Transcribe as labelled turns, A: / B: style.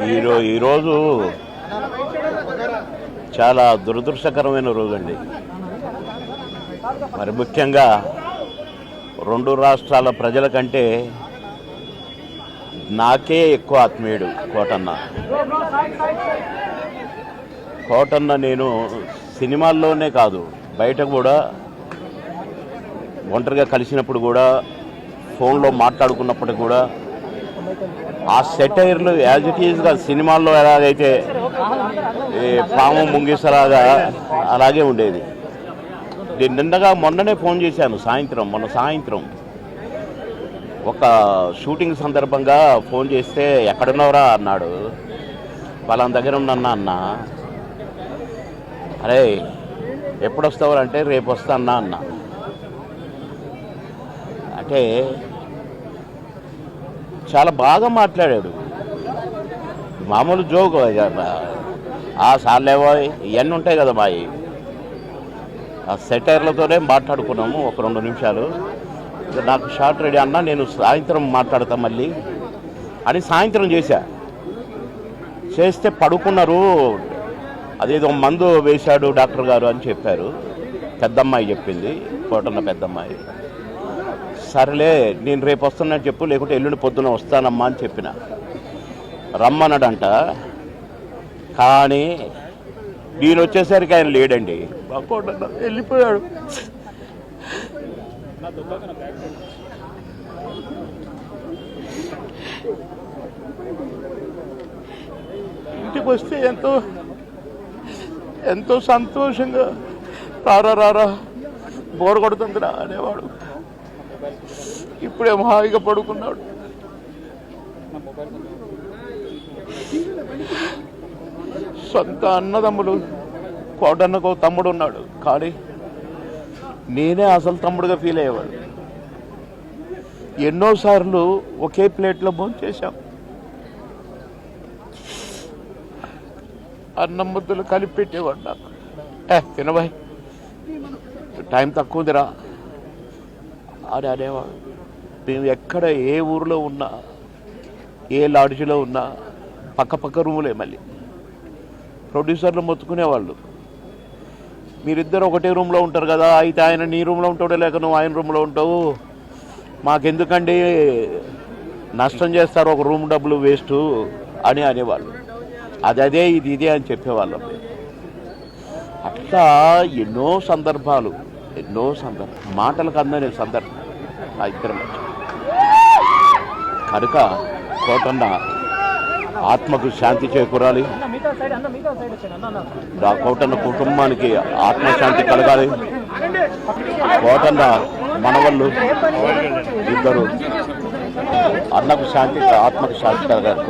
A: ఈరోజు చాలా దురదృష్టకరమైన రోజండి. మరి ముఖ్యంగా రెండు రాష్ట్రాల ప్రజల కంటే నాకే ఎక్కువ ఆత్మీయుడు కోటన్న. నేను సినిమాల్లోనే కాదు, బయట కూడా ఒంటరిగా కలిసినప్పుడు కూడా, ఫోన్లో మాట్లాడుకున్నప్పటికి కూడా ఆ సెటైర్లు యాజ్ ఇట్ ఈజ్గా సినిమాల్లో ఎలాగైతే పాము ముంగిసలాగా అలాగే ఉండేది. మొన్ననే ఫోన్ చేశాను, మొన్న సాయంత్రం ఒక షూటింగ్ సందర్భంగా ఫోన్ చేస్తే ఎక్కడున్నావురా అన్నాడు. వాళ్ళ దగ్గర ఉన్నా అన్న. అరే ఎప్పుడు వస్తావు అంటే రేపు వస్తా అన్న. అంటే చాలా బాగా మాట్లాడాడు. మామూలు జోక్ ఆ సార్లేవో ఇవన్నీ ఉంటాయి కదా మావి. ఆ సెటైర్లతోనే మాట్లాడుకున్నాము ఒక 2 నిమిషాలు. నాకు షార్ట్ రెడీ అన్నా, నేను సాయంత్రం మాట్లాడతా మళ్ళీ అని సాయంత్రం చేస్తే పడుకున్నారు. అదేదో మందు వేశాడు డాక్టర్ గారు అని చెప్పారు. పెద్దమ్మాయి చెప్పింది, కోటన్న పెద్దమ్మాయి. సరేలే నేను రేపు వస్తానని చెప్పు, లేకుంటే ఎల్లుండి పొద్దున వస్తానమ్మా అని చెప్పిన. రమ్మన్నాడంట. కానీ నేను వచ్చేసరికి ఆయన లేడండి. వెళ్ళిపోయాడు. ఇంటికి వస్తే ఎంతో సంతోషంగా రారా బోర్ కొడుతుందిరా అనేవాడు. ఇప్పుడేమో హాయిగా పడుకున్నాడు. సొంత అన్నదమ్ములు, కోటన్నకు తమ్ముడు ఉన్నాడు, కానీ నేనే అసలు తమ్ముడుగా ఫీల్ అయ్యేవాడు. ఎన్నోసార్లు ఒకే ప్లేట్లో భోంచేశాం. అన్నం ముద్దలు కలిపి పెట్టేవాడు నాకు. తినబాయ్, టైం తక్కువ ఉందిరా అని అనేవాడు. మేము ఎక్కడ ఏ ఊరిలో ఉన్నా, ఏ లాడ్జిలో ఉన్నా పక్క రూములే. మళ్ళీ ప్రొడ్యూసర్లు మొత్తుకునేవాళ్ళు, మీరిద్దరు ఒకటే రూమ్లో ఉంటారు కదా, అయితే ఆయన నీ రూమ్లో ఉంటాడో లేక నువ్వు ఆయన రూమ్లో ఉంటావు, మాకెందుకండి నష్టం చేస్తారు, ఒక రూమ్ డబ్బులు వేస్ట్ అని అనేవాళ్ళు. అదే ఇదే అని చెప్పేవాళ్ళం. అట్లా ఎన్నో సందర్భాలు మాటలకు అందని సందర్భం ఆ ఇద్దరి మధ్య. కనుక కోటన్న ఆత్మకు శాంతి చేకూరాలి, కోటన్న కుటుంబానికి ఆత్మశాంతి కలగాలి. కోటన్న మనవళ్ళు ఇద్దరు అన్నకు శాంతి, ఆత్మకు శాంతి కలగాలి.